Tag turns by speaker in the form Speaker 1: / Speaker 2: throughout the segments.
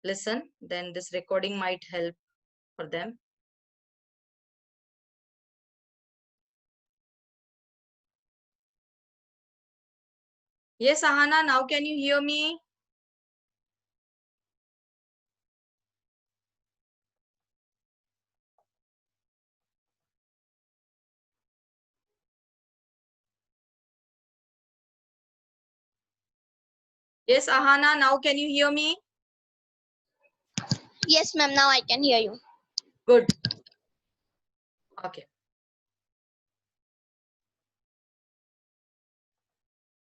Speaker 1: listen, then this recording might help for them. Yes, Ahana, now can you hear me? Yes, Ahana, now can you hear me?
Speaker 2: Yes, ma'am. Now I can hear you.
Speaker 1: Good. Okay.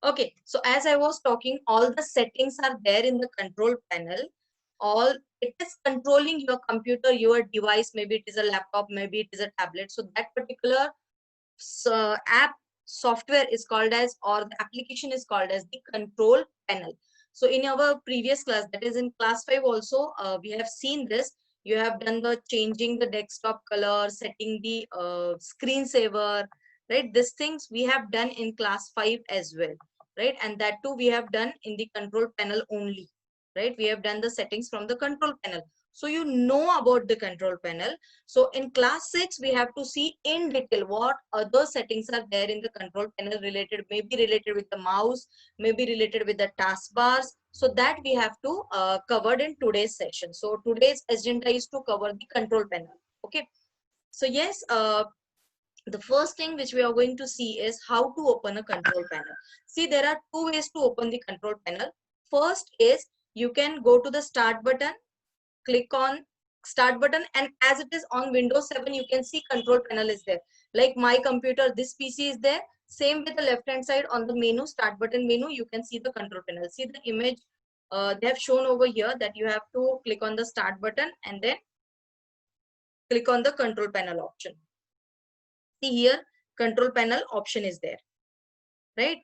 Speaker 1: Okay, so as I was talking, all the settings are there in the control panel. All it is controlling your computer, your device, maybe it is a laptop, maybe it is a tablet. So that particular app software is called as, or the application is called as the control panel. So in our previous class, that is in class 5 also, we have seen this. You have done the changing the desktop color, setting the screensaver, right? These things we have done in class 5 as well, right? And that too we have done in the control panel only, right? We have done the settings from the control panel. So you know about the control panel. So in class 6, we have to see in detail what other settings are there in the control panel related, maybe related with the mouse, maybe related with the taskbars. So that we have to covered in today's session. So today's agenda is to cover the control panel. Okay. So yes, the first thing which we are going to see is how to open a control panel. See, there are two ways to open the control panel. First is you can go to the start button, click on start button, and as it is on Windows 7, you can see control panel is there. Like my computer, this PC is there. Same with the left hand side on the menu, start button menu, you can see the control panel. See the image they have shown over here, that you have to click on the start button and then click on the control panel option. See here, control panel option is there, right?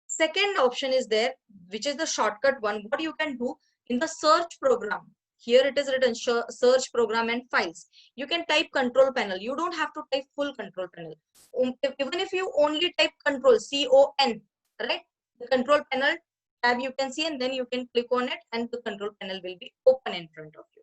Speaker 1: Second option is there, which is the shortcut one. What you can do in the search program, here it is written search program and files. You can type control panel. You don't have to type full control panel. Even if you only type control, CON, right? The control panel tab you can see, and then you can click on it and the control panel will be open in front of you.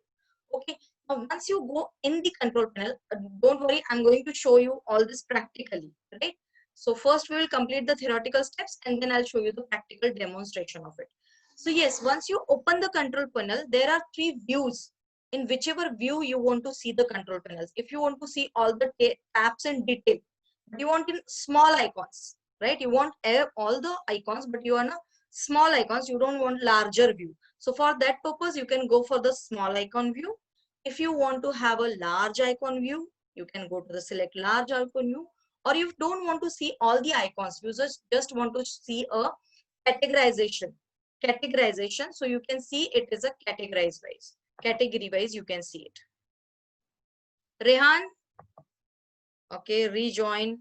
Speaker 1: Okay. Now, once you go in the control panel, don't worry, I'm going to show you all this practically, right? So first we will complete the theoretical steps and then I'll show you the practical demonstration of it. So yes, once you open the control panel, there are three views. In whichever view you want to see the control panels. If you want to see all the tabs in detail, but you want in small icons, right? You want all the icons, but you want a small icons. You don't want larger view. So for that purpose, you can go for the small icon view. If you want to have a large icon view, you can go to the select large icon view. Or you don't want to see all the icons, you just want to see a categorization. So you can see it is a category wise you can see it. Rehan, okay, rejoin.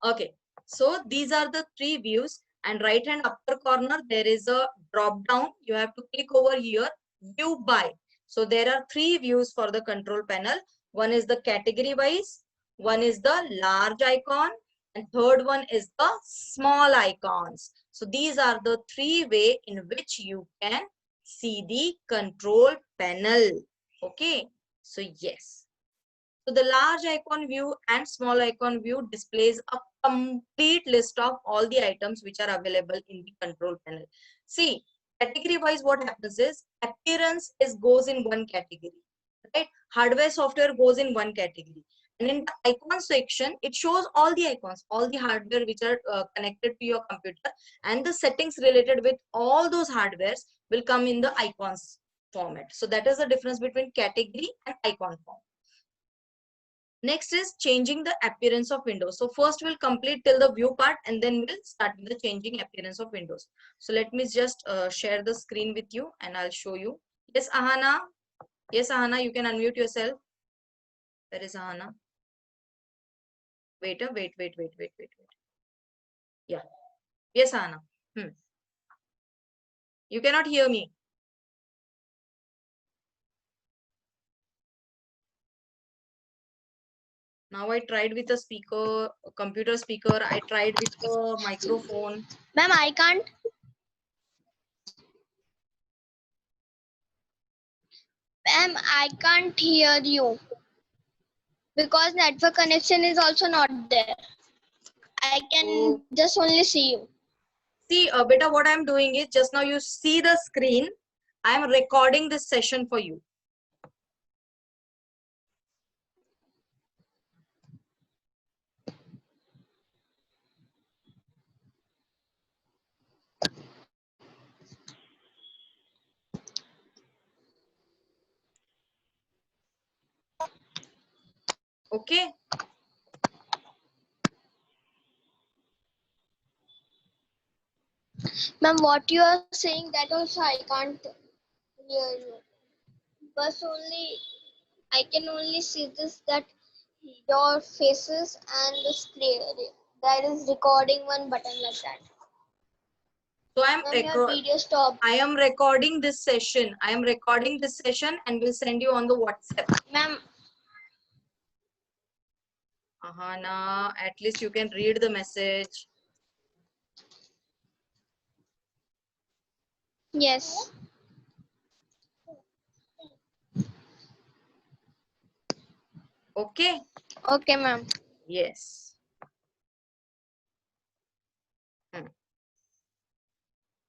Speaker 1: Okay, so these are the three views, and right hand upper corner there is a drop down. You have to click over here, view by. So there are three views for the control panel. One is the category wise, one is the large icon, and third one is the small icons. So these are the three way in which you can see the control panel. Okay, so yes. So the large icon view and small icon view displays a complete list of all the items which are available in the control panel. See, category wise what happens is appearance goes in one category, right? Hardware software goes in one category. And in the icon section, it shows all the icons, all the hardware which are connected to your computer, and the settings related with all those hardwares will come in the icons format. So that is the difference between category and icon form. Next is changing the appearance of windows. So first we'll complete till the view part and then we'll start with the changing appearance of windows. So let me just share the screen with you and I'll show you. Yes, Ahana. Yes, Ahana, you can unmute yourself. Where is Ahana? Wait. Yeah. Yes, Ahana. You cannot hear me. Now I tried with a speaker, a computer speaker. I tried with a microphone.
Speaker 2: Ma'am, I can't. Ma'am, I can't hear you because network connection is also not there. I can
Speaker 1: Oh.
Speaker 2: just only see you.
Speaker 1: See, beta, what I'm doing is just now you see the screen. I'm recording this session for you. Okay.
Speaker 2: Ma'am, what you are saying, that also I can't hear you. But only I can only see this, that your faces and the screen. That is recording one button like that.
Speaker 1: So
Speaker 2: Ma'am, your video stopped.
Speaker 1: I am recording this session. I am recording this session and will send you on the WhatsApp.
Speaker 2: Ma'am,
Speaker 1: Ahana, at least you can read the message.
Speaker 2: yes.
Speaker 1: Okay.
Speaker 2: Okay, ma'am.
Speaker 1: Yes.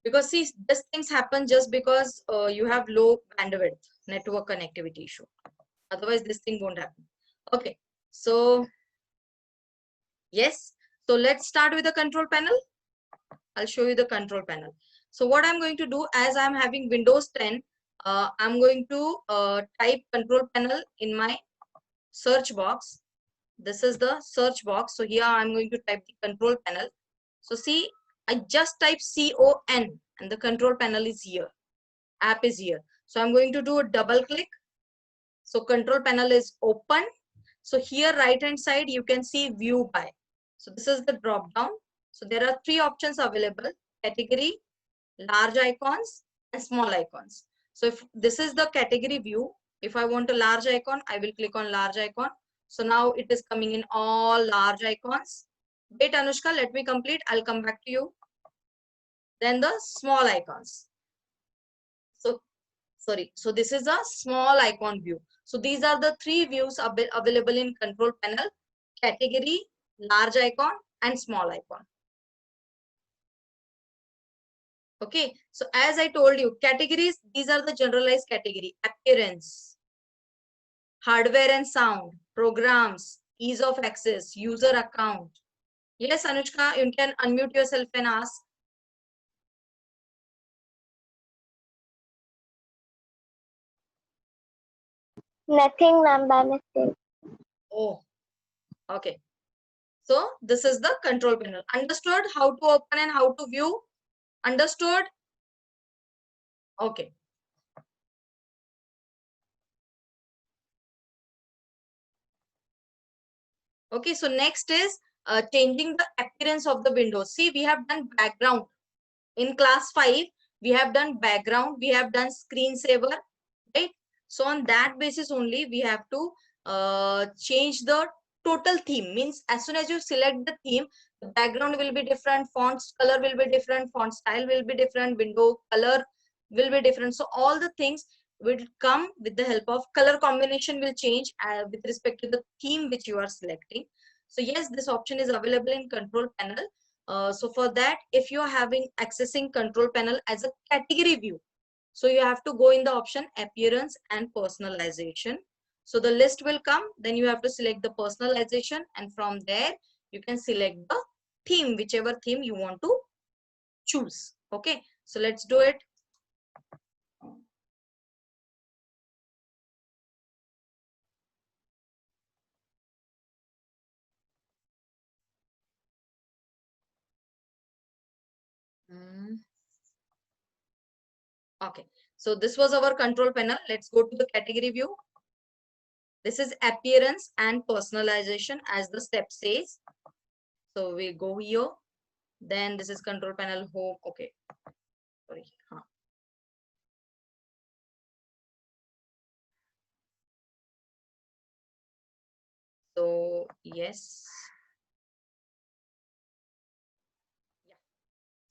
Speaker 1: Because see, these things happen just because you have low bandwidth network connectivity issue. Otherwise, this thing won't happen. Okay. So, yes. So let's start with the control panel. I'll show you the control panel. So what I'm going to do, as I'm having Windows 10, I'm going to type control panel in my search box. This is the search box. So here I'm going to type the control panel. So see, I just type CON and the control panel is here. App is here. So I'm going to do a double click. So control panel is open. So here right hand side you can see view by. So this is the drop down. So there are three options available: category, large icons and small icons. So if this is the category view, if I want a large icon, I will click on large icon. So now it is coming in all large icons. Wait, Anushka, let me complete. I'll come back to you. Then the small icons. So sorry. So this is a small icon view. So these are the three views available in control panel: category, large icon and small icon. Okay, so as I told you, categories, these are the generalized category: appearance, hardware and sound, programs, ease of access, user account. Yes, Anushka, you can unmute yourself and ask.
Speaker 2: Nothing, ma'am, by mistake.
Speaker 1: Oh, okay. So this is the control panel. Understood how to open and how to view? Understood? Okay. Okay, so next is changing the appearance of the windows. See, we have done background. In class 5, we have done background, we have done screensaver, right? So on that basis only, we have to change the total theme. Means as soon as you select the theme, the background will be different, font color will be different, font style will be different, window color will be different. So all the things will come with the help of color combination will change with respect to the theme which you are selecting. So yes, this option is available in control panel. So for that, if you are having accessing control panel as a category view, so you have to go in the option appearance and personalization. So the list will come, then you have to select the personalization, and from there you can select the theme, whichever theme you want to choose. Okay, so let's do it. Okay, so this was our control panel. Let's go to the category view. This is appearance and personalization as the step says. So we go here. Then this is control panel home. Okay, sorry. So So yes.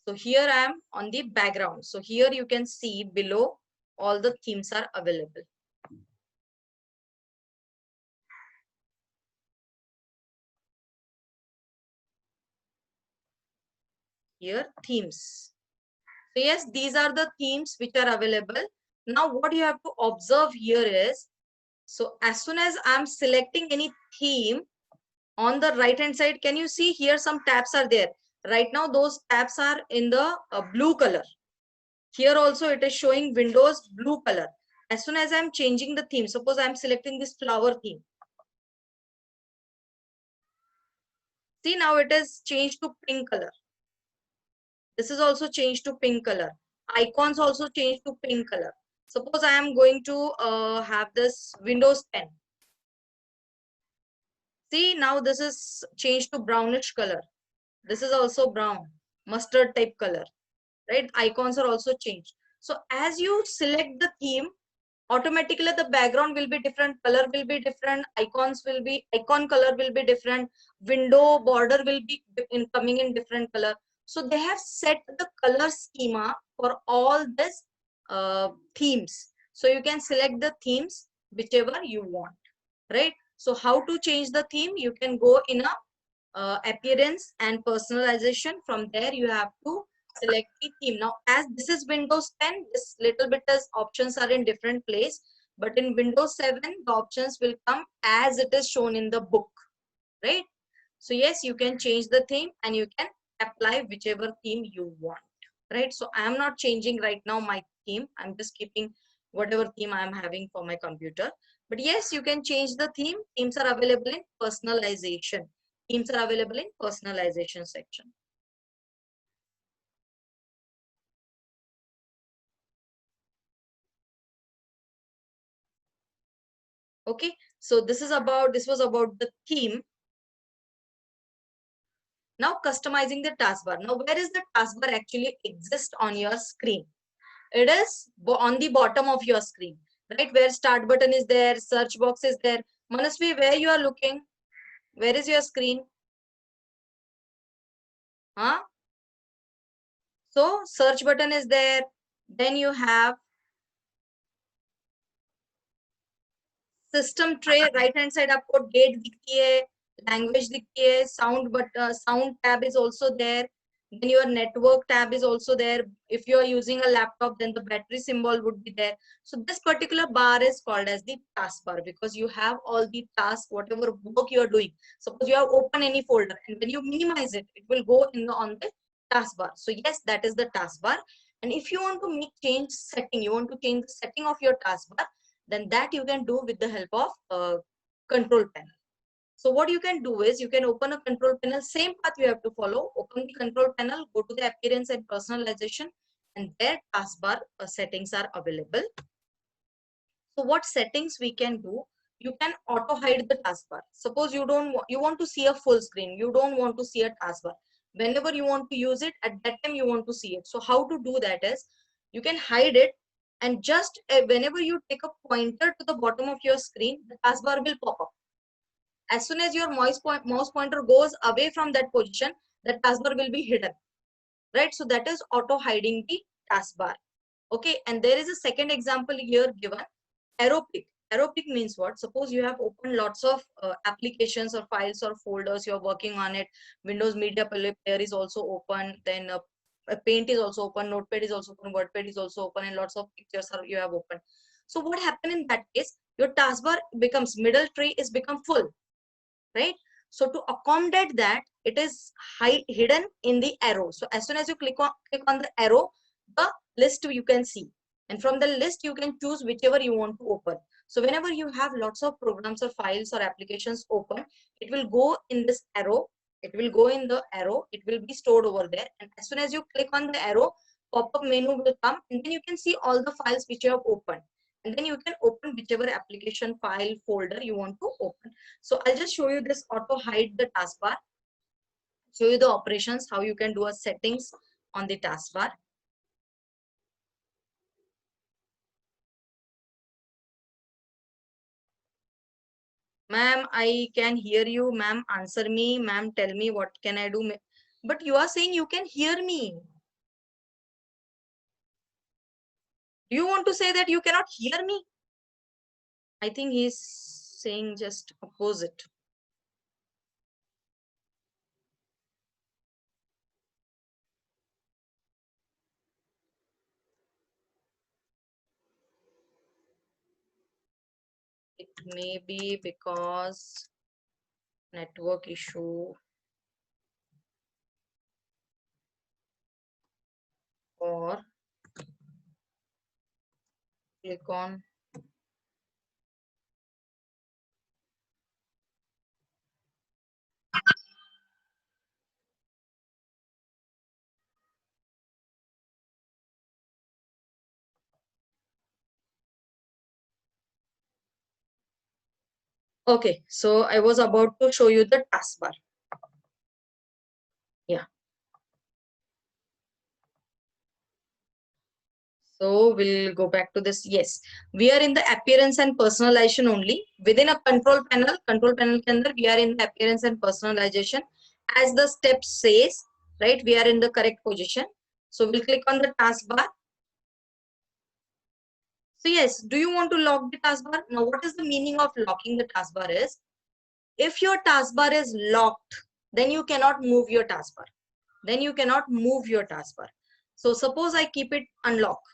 Speaker 1: So here I am on the background. So here you can see below all the themes are available. Here themes. So yes, these are the themes which are available. Now what you have to observe here is, so as soon as I'm selecting any theme on the right hand side, can you see here some tabs are there? Right now those tabs are in the blue color. Here also it is showing Windows blue color. As soon as I'm changing the theme, suppose I'm selecting this flower theme. See, now it is changed to pink color. This is also changed to pink color. Icons also changed to pink color. Suppose I am going to have this Windows 10. See, now this is changed to brownish color. This is also brown, mustard type color, right? Icons are also changed. So as you select the theme, automatically the background will be different, color will be different, icon color will be different, window border will be coming in different color. So they have set the color schema for all these themes. So you can select the themes whichever you want, right? So how to change the theme? You can go in a appearance and personalization. From there you have to select the theme. Now as this is Windows 10, this little bit as options are in different place, but in Windows 7 the options will come as it is shown in the book, right? So yes, you can change the theme and you can apply whichever theme you want, right? So I am not changing right now my theme. I'm just keeping whatever theme I am having for my computer. But yes, you can change the theme. Themes are available in personalization. Themes are available in personalization section. Okay, so this was about the theme. Now customizing the taskbar. Now where is the taskbar actually exist on your screen? It is on the bottom of your screen, right? Where start button is there, search box is there. Manasvi, where you are looking? Where is your screen? Huh? So search button is there. Then you have system tray, right hand side आपको date दिखती है, language दिखती है, sound tab is also there. Then your network tab is also there. If you are using a laptop, then the battery symbol would be there. So this particular bar is called as the taskbar because you have all the tasks, whatever work you are doing. Suppose you have open any folder and when you minimize it, it will go in on the taskbar. So yes, that is the taskbar. And if you want to change setting, you want to change the setting of your taskbar, then that you can do with the help of control panel. So what you can do is you can open a control panel, same path you have to follow. Open the control panel, go to the appearance and personalization, and there taskbar settings are available. So what settings we can do? You can auto hide the taskbar. Suppose you want to see a full screen, you don't want to see a taskbar. Whenever you want to use it, at that time you want to see it. So how to do that is you can hide it, and just whenever you take a pointer to the bottom of your screen, the taskbar will pop up. As soon as your mouse pointer goes away from that position, the taskbar will be hidden, right? So that is auto hiding the taskbar. Okay, and there is a second example here given, arrow pick. Arrow pick means what? Suppose you have opened lots of applications or files or folders, you're working on it. Windows Media Player is also open, then Paint is also open, Notepad is also open, WordPad is also open, and lots of pictures are you have open. So what happened in that case? Your taskbar becomes, middle tray is become full, right? So to accommodate that, it is hidden in the arrow. So as soon as you click on the arrow, the list you can see, and from the list you can choose whichever you want to open. So whenever you have lots of programs or files or applications open, it will go in this arrow. It will go in the arrow. It will be stored over there. And as soon as you click on the arrow, pop-up menu will come, and then you can see all the files which you have opened. And then you can open whichever application, file, folder you want to open. So I'll just show you this auto hide the taskbar. Show you the operations, how you can do a settings on the taskbar. Ma'am, I can hear you. Ma'am, answer me. Ma'am, tell me what can I do. But you are saying you can hear me. Do you want to say that you cannot hear me? I think he's saying just opposite. It may be because network issue or click on. Okay, so I was about to show you the taskbar. Yeah. So we'll go back to this. Yes, we are in the appearance and personalization only. Within a control panel ke andar, we are in the appearance and personalization. As the step says, right, we are in the correct position. So we'll click on the taskbar. So yes, do you want to lock the taskbar? Now, what is the meaning of locking the taskbar is, if your taskbar is locked, then you cannot move your taskbar. Then you cannot move your taskbar. So suppose I keep it unlocked.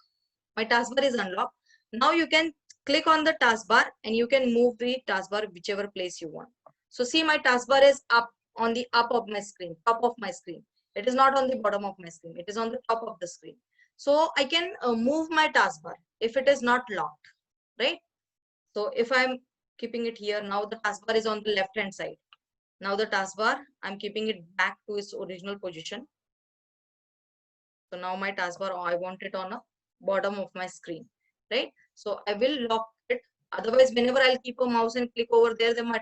Speaker 1: My taskbar is unlocked. Now you can click on the taskbar and you can move the taskbar whichever place you want. So see, my taskbar is up on the up of my screen, top of my screen. It is not on the bottom of my screen. It is on the top of the screen. So I can move my taskbar if it is not locked, right? So if I'm keeping it here, now the taskbar is on the left hand side. Now the taskbar, I'm keeping it back to its original position. So now my taskbar, I want it on a bottom of my screen, right? So I will lock it. Otherwise, whenever I'll keep a mouse and click over there, then my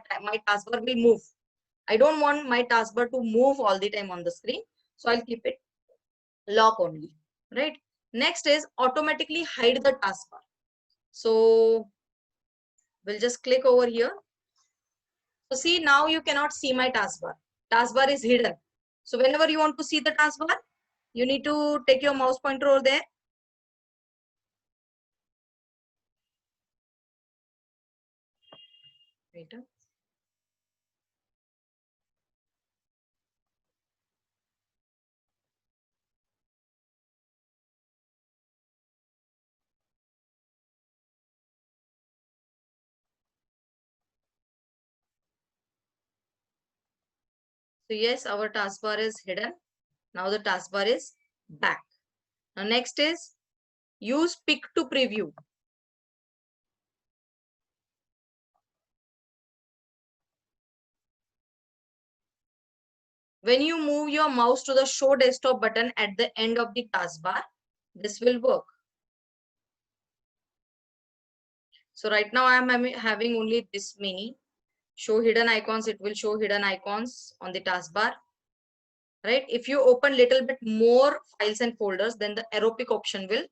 Speaker 1: taskbar will move. I don't want my taskbar to move all the time on the screen. So I'll keep it lock only, right? Next is automatically hide the taskbar. So we'll just click over here. So see, now you cannot see my taskbar. Taskbar is hidden. So whenever you want to see the taskbar, you need to take your mouse pointer over there. Wait. So yes, our taskbar is hidden. Now the taskbar is back. Now next is use pick to preview. When you move your mouse to the show desktop button at the end of the taskbar, this will work. So right now I am having only this many. Show hidden icons, it will show hidden icons on the taskbar. Right? If you open little bit more files and folders, then the arrow pick option will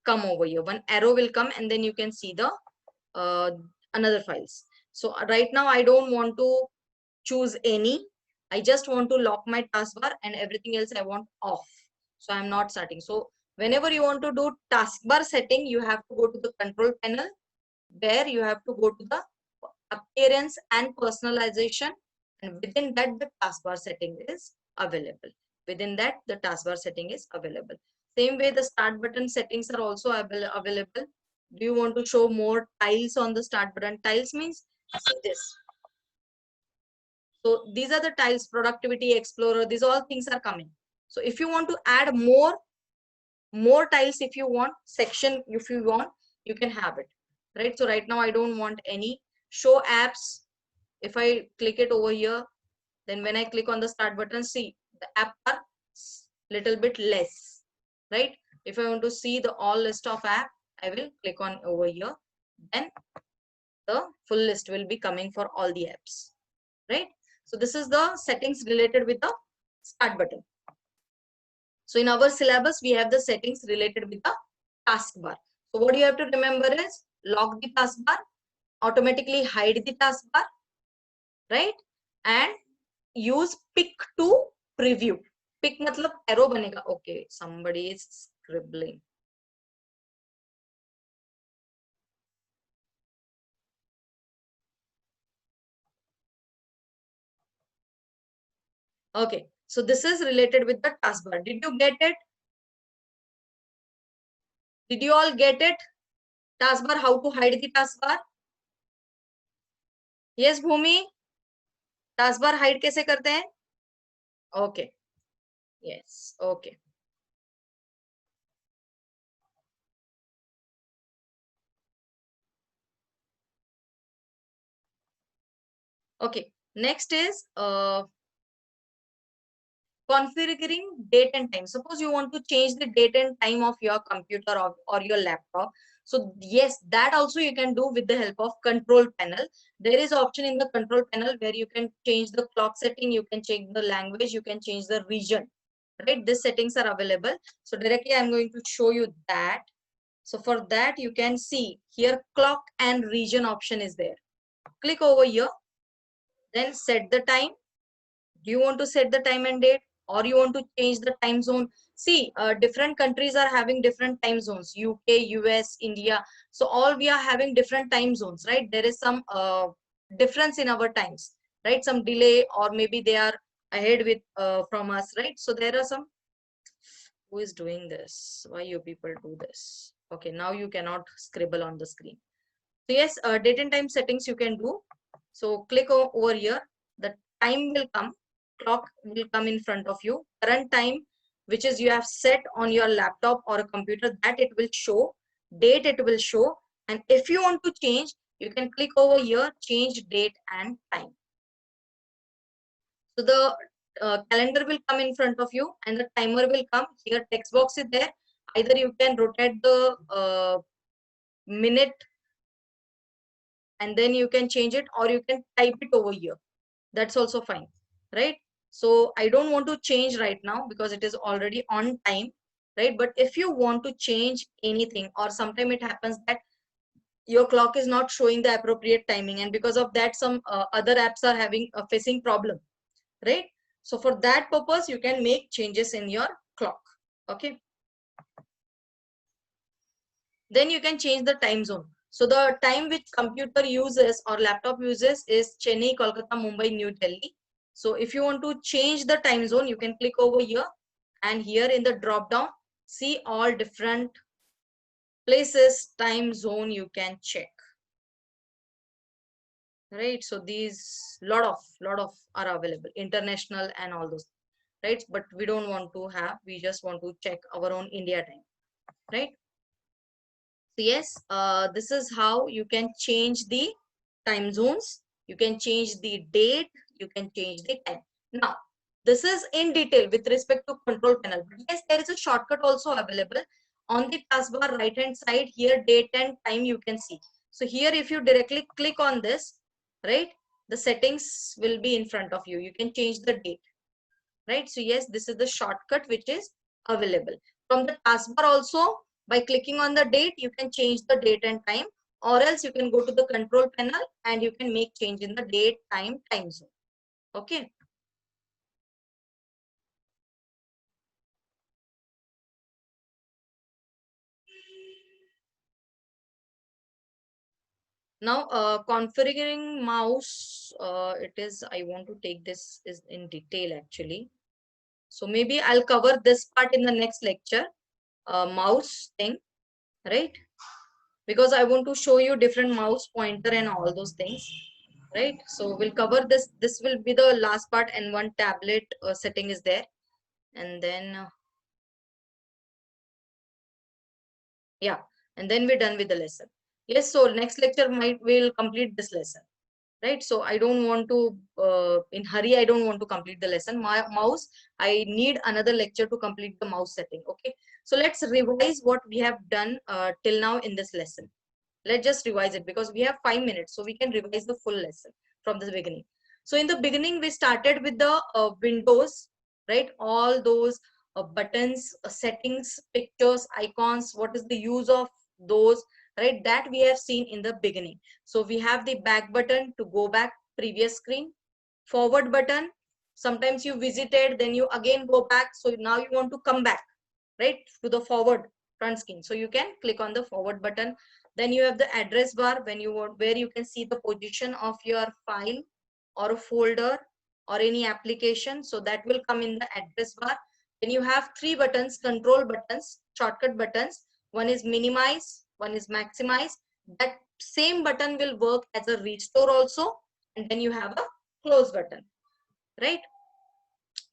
Speaker 1: come over here. One arrow will come and then you can see the another files. So right now I don't want to choose any. I just want to lock my taskbar and everything else I want off. So I'm not starting. So whenever you want to do taskbar setting, you have to go to the control panel where you have to go to the appearance and personalization, and within that the taskbar setting is available. Within that the taskbar setting is available. Same way the start button settings are also available. Do you want to show more tiles on the start button? Tiles means, see this. So these are the tiles, productivity explorer, these all things are coming. So if you want to add more tiles, if you want section, if you want, you can have it, right? So right now I don't want any. Show apps. If I click it over here, then when I click on the start button, see the app are little bit less, right? If I want to see the all list of app, I will click on over here. Then the full list will be coming for all the apps, right? So this is the settings related with the start button. So in our syllabus, we have the settings related with the taskbar. So what you have to remember is lock the taskbar, automatically hide the taskbar, right? And use pick to preview. Pick मतलब arrow बनेगा. Okay, somebody is scribbling. Okay, so this is related with the taskbar. Did you get it? Did you all get it? Taskbar, how to hide the taskbar? Yes, Bhumi. Taskbar hide कैसे करते हैं? Okay. Yes. Okay. Okay. Next is configuring date and time. Suppose you want to change the date and time of your computer or your laptop. So yes, that also you can do with the help of control panel. There is option in the control panel where you can change the clock setting, you can change the language, you can change the region, right? These settings are available. So directly I'm going to show you that. So for that, you can see here clock and region option is there. Click over here, then set the time. Do you want to set the time and date, or you want to change the time zone? See, different countries are having different time zones. UK, US, India. So all we are having different time zones, right? There is some difference in our times, right? Some delay, or maybe they are ahead with from us, right? So there are some. Who is doing this? Why you people do this? Okay, now you cannot scribble on the screen. So yes, date and time settings you can do. So click over here. The time will come. Clock will come in front of you. Current time, which is you have set on your laptop or a computer, that it will show. Date it will show. And if you want to change, you can click over here, change date and time. So the calendar will come in front of you and the timer will come. Here text box is there. Either you can rotate the minute and then you can change it, or you can type it over here. That's also fine, right? So I don't want to change right now because it is already on time, right? But if you want to change anything, or sometime it happens that your clock is not showing the appropriate timing, and because of that some other apps are having facing problem, right? So for that purpose you can make changes in your clock. Okay, then you can change the time zone. So the time which computer uses or laptop uses is Chennai, Kolkata, Mumbai, New Delhi. So if you want to change the time zone, you can click over here, and here in the drop down, see all different places, time zone you can check. Right, so these lot of are available, international and all those, right? But we don't want to have, we just want to check our own India time, right? So yes, this is how you can change the time zones, you can change the date, you can change the time. Now, this is in detail with respect to control panel. But yes, there is a shortcut also available on the taskbar right hand side. Here, date and time you can see. So here, if you directly click on this, right, the settings will be in front of you. You can change the date, right? So yes, this is the shortcut which is available. From the taskbar also, by clicking on the date, you can change the date and time, or else you can go to the control panel and you can make change in the date, time zone. Okay. Now, configuring mouse, it is, I want to take this is in detail actually. So maybe I'll cover this part in the next lecture, mouse thing, right? Because I want to show you different mouse pointer and all those things, right? So we'll cover this. This will be the last part, and one tablet setting is there. And then, yeah, and then we're done with the lesson. Yes, so next lecture we'll complete this lesson. Right, so I don't want to in hurry, I don't want to complete the lesson. My mouse, I need another lecture to complete the mouse setting. Okay, so let's revise what we have done till now in this lesson. Let's just revise it because we have 5 minutes, so we can revise the full lesson from the beginning. So in the beginning we started with the windows, right? All those buttons, settings, pictures, icons, what is the use of those, right? That we have seen in the beginning. So we have the back button to go back previous screen, Forward button, sometimes you visited, then you again go back. So now you want to come back, right, to the forward front screen. So you can click on the forward button. Then you have the address bar when you want, where you can see the position of your file or a folder or any application. So that will come in the address bar. Then you have three buttons, control buttons, shortcut buttons. One is minimize, one is maximize. That same button will work as a restore also. And then you have a close button, right?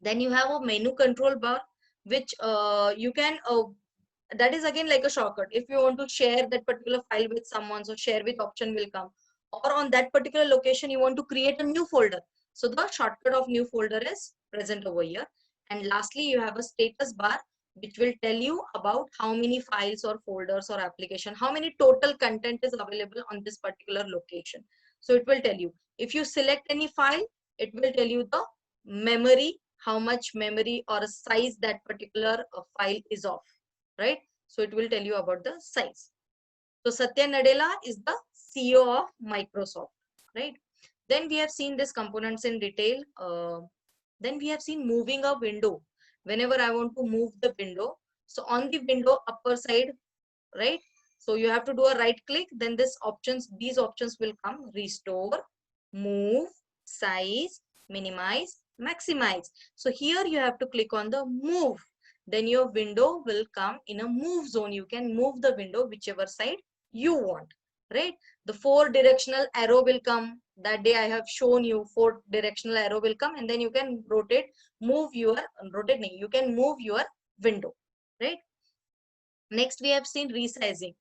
Speaker 1: Then you have a menu control bar, which you can that is again like a shortcut. If you want to share that particular file with someone, so share with option will come, or on that particular location you want to create a new folder, so the shortcut of new folder is present over here. And lastly, you have a status bar, which will tell you about how many files or folders or application, how many total content is available on this particular location. So it will tell you, if you select any file, it will tell you the memory, how much memory or a size that particular file is of, right? So it will tell you about the size. So Satya Nadella is the CEO of Microsoft, right? Then we have seen these components in detail. Then we have seen moving a window. Whenever I want to move the window, so on the window upper side, right? So you have to do a right click, then these options will come: restore, move, size, minimize, maximize. So here you have to click on the move. Then your window will come in a move zone. You can move the window whichever side you want, right? The 4 directional arrow will come. That day I have shown you 4 directional arrow will come, and then you can rotate, you can move your window, right? Next, we have seen resizing.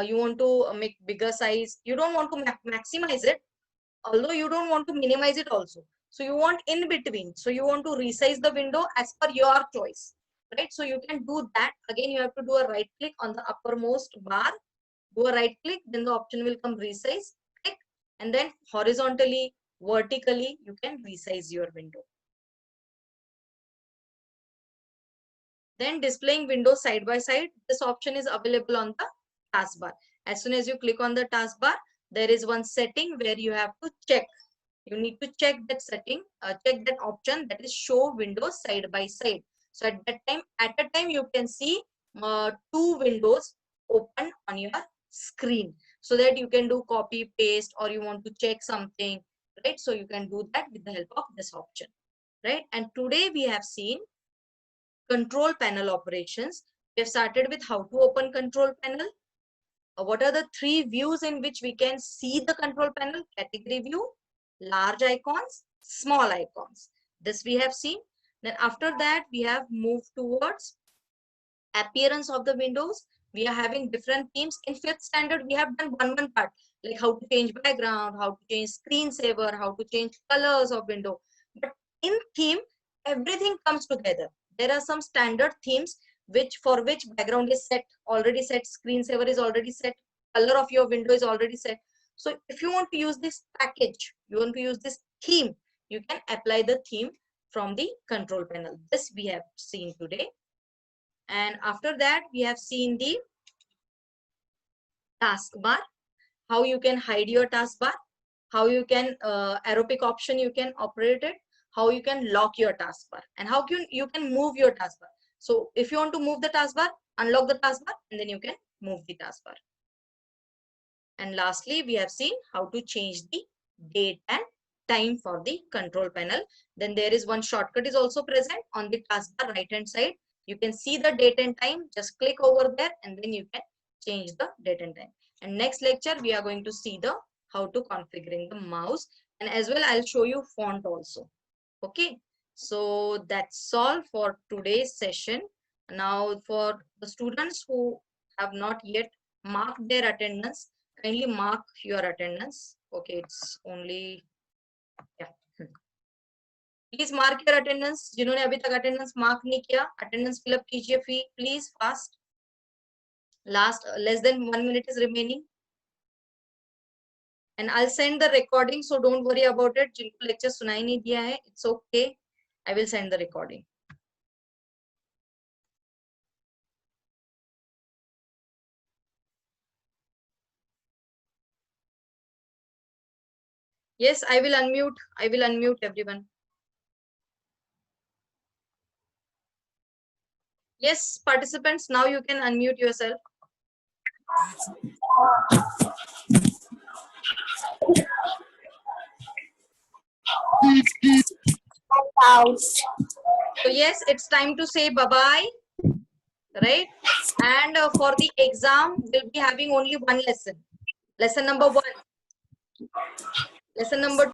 Speaker 1: You want to make bigger size. You don't want to maximize it, although you don't want to minimize it also. So you want in between. So you want to resize the window as per your choice, right? So you can do that. Again, you have to do a right click on the uppermost bar. Do a right click, then the option will come resize. Click, and then horizontally, vertically, you can resize your window. Then displaying windows side by side, this option is available on the taskbar. As soon as you click on the taskbar, there is one setting where you have to check. You need to check that setting, check that option, that is show windows side by side. So at that time, at a time, you can see 2 windows open on your screen, so that you can do copy paste, or you want to check something, right? So you can do that with the help of this option, right? And today we have seen control panel operations. We have started with how to open control panel. What are the 3 views in which we can see the control panel? Category view, large icons, small icons. This we have seen. Then after that, we have moved towards appearance of the windows. We are having different themes. In 5th standard, we have done one part, like how to change background, how to change screensaver, how to change colors of window. But in theme, everything comes together. There are some standard themes for which background is set, already set, screensaver is already set, color of your window is already set. So if you want to use this package, you want to use this theme, you can apply the theme from the control panel. This we have seen today. And after that, we have seen the taskbar, how you can hide your taskbar, how you can arrow pick option you can operate it, how you can lock your taskbar, and how you can move your taskbar. So if you want to move the taskbar, unlock the taskbar, and then you can move the taskbar. And lastly, we have seen how to change the date and time for the control panel. Then there is one shortcut is also present on the taskbar right hand side. You can see the date and time. Just click over there, and then you can change the date and time. And next lecture, we are going to see the how to configuring the mouse, and as well I'll show you font also. Okay, so that's all for today's session. Now for the students who have not yet marked their attendance, kindly mark your attendance. Okay, it's only, yeah. Please mark your attendance. जिन्होंने अभी तक attendance mark नहीं किया, attendance fill up कीजिए please fast. Last less than 1 minute is remaining. And I'll send the recording, so don't worry about it. जिनको lecture सुनाई नहीं दिया है, it's okay. I will send the recording. Yes, I will unmute. I will unmute everyone. Yes, participants, now you can unmute yourself. So yes, it's time to say bye-bye, right? And for the exam, we'll be having only one lesson. Lesson number 1. Lesson number